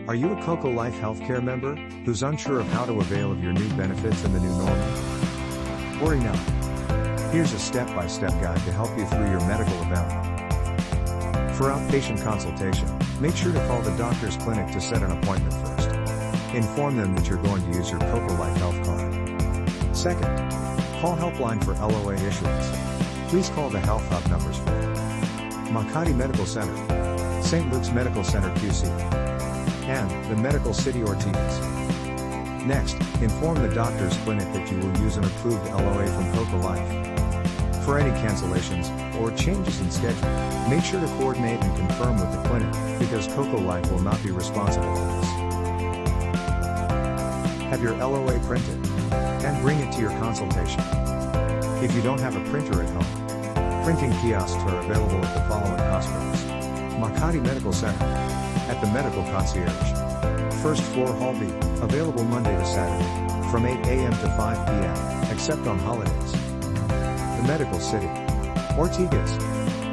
Are you a Cocolife Healthcare member who's unsure of how to avail of your new benefits in the new normal? Worry not. Here's a step-by-step guide to help you through your medical availment. For outpatient consultation, make sure to call the doctor's clinic to set an appointment first. Inform them that you're going to use your Cocolife Health Card. Second, call Helpline for LOA issuance. Please call the Health Hub numbers for Makati Medical Center, St. Luke's Medical Center QC, and the Medical City Ortigas. Next, inform the doctor's clinic that you will use an approved LOA from Cocolife. For any cancellations or changes in schedule, make sure to coordinate and confirm with the clinic, because Cocolife will not be responsible for this. Have your LOA printed and bring it to your consultation. If you don't have a printer at home, printing kiosks are available at the following hospitals: Makati Medical Center, at the Medical Concierge, first floor Hall B, available Monday to Saturday, from 8 a.m. to 5 p.m., except on holidays. The Medical City, Ortigas,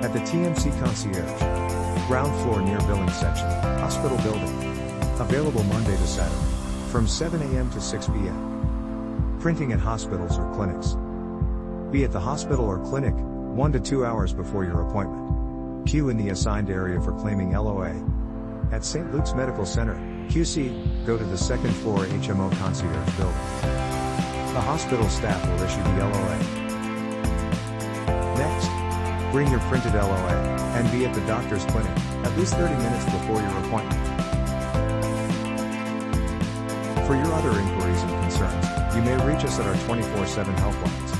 at the TMC Concierge, ground floor near billing section, hospital building, available Monday to Saturday, from 7 a.m. to 6 p.m. Printing at hospitals or clinics. Be at the hospital or clinic 1 to 2 hours before your appointment. Queue in the assigned area for claiming LOA. At St. Luke's Medical Center, QC, go to the second floor HMO Concierge building. The hospital staff will issue the LOA. Next, bring your printed LOA, and be at the doctor's clinic, at least 30 minutes before your appointment. For your other inquiries and concerns, you may reach us at our 24/7 helplines.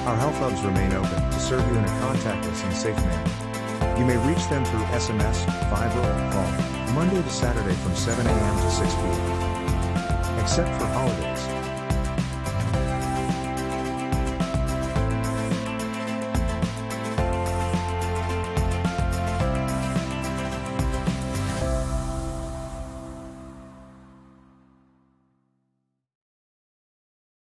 Our health hubs remain open to serve you in a contactless and safe manner. You may reach them through SMS, Viber, or call, Monday to Saturday from 7 a.m. to 6 p.m. Except for holidays.